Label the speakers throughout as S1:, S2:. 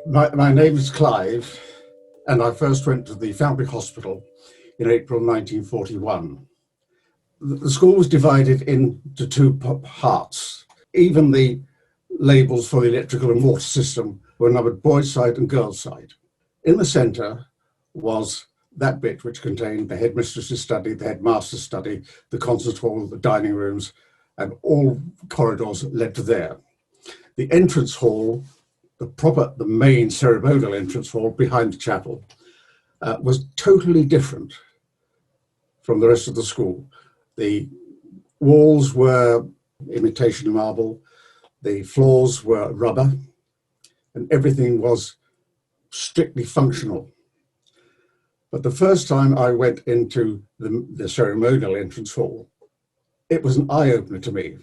S1: My name is Clive, and I first went to the Foundling Hospital in April 1941. The school was divided into two parts. Even the labels for the electrical and water system were numbered boys' side and girls' side. In the centre was that bit which contained the headmistress's study, the headmaster's study, the concert hall, the dining rooms, and all corridors led to there. The entrance hall, the main ceremonial entrance hall behind the chapel, was totally different from the rest of the school. The walls were imitation marble, the floors were rubber, and everything was strictly functional. But the first time I went into the ceremonial entrance hall, it was an eye-opener to me.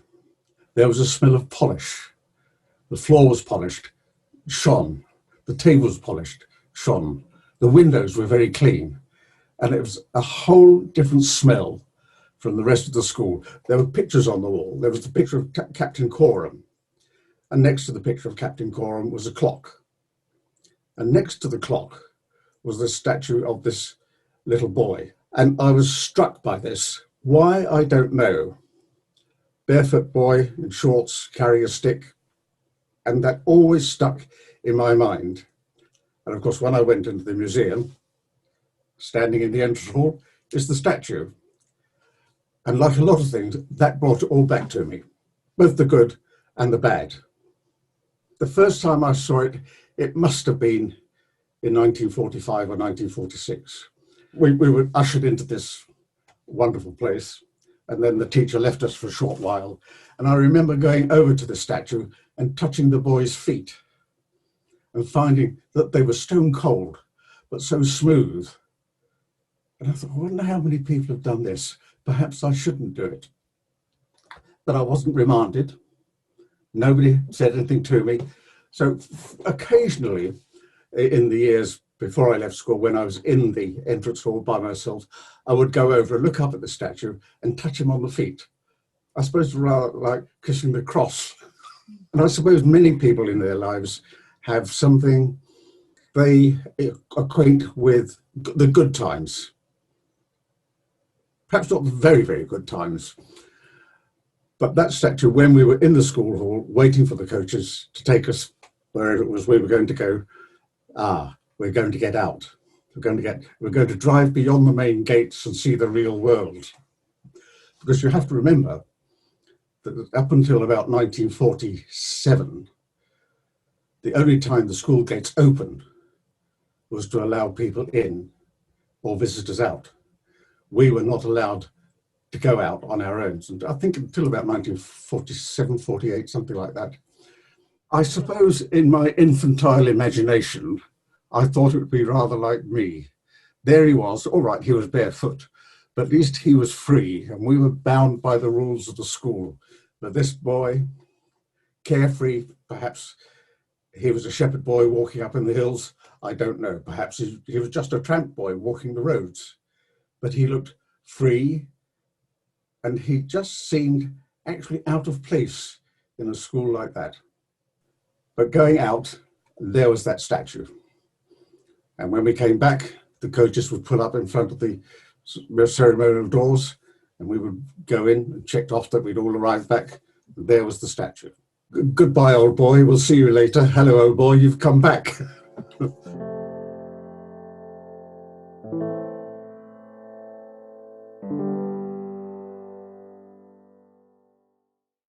S1: There was a smell of polish. The floor was polished, shone. The table was polished, shone. The windows were very clean. And it was a whole different smell from the rest of the school. There were pictures on the wall. There was the picture of Captain Coram. And next to the picture of Captain Coram was a clock. And next to the clock was the statue of this little boy. And I was struck by this. Why, I don't know. Barefoot boy in shorts, carrying a stick. And that always stuck in my mind. And of course, when I went into the museum, standing in the entrance hall is the statue. And like a lot of things, that brought it all back to me, both the good and the bad. The first time I saw it, it must have been in 1945 or 1946. We were ushered into this wonderful place, and then the teacher left us for a short while. And I remember going over to the statue and touching the boy's feet and finding that they were stone cold, but so smooth. And I thought, I wonder how many people have done this. Perhaps I shouldn't do it. But I wasn't remanded. Nobody said anything to me. So occasionally, in the years before I left school, when I was in the entrance hall by myself, I would go over and look up at the statue and touch him on the feet. I suppose rather like kissing the cross. And I suppose many people in their lives have something they acquaint with the good times. Perhaps not the very, very good times. But that statue, when we were in the school hall, waiting for the coaches to take us wherever it was we were going to go, we're going to get out. We're going to drive beyond the main gates and see the real world. Because you have to remember that up until about 1947, the only time the school gates opened was to allow people in or visitors out. We were not allowed to go out on our own. And I think until about 1947, 48, something like that. I suppose in my infantile imagination, I thought it would be rather like me. There he was, all right, he was barefoot, but at least he was free and we were bound by the rules of the school. But this boy, carefree, perhaps he was a shepherd boy walking up in the hills, I don't know. Perhaps he was just a tramp boy walking the roads. But he looked free, and he just seemed actually out of place in a school like that. But going out, there was that statue. And when we came back, the coaches would pull up in front of the ceremonial doors, and we would go in and checked off that we'd all arrived back. And there was the statue. Goodbye, old boy. We'll see you later. Hello, old boy. You've come back.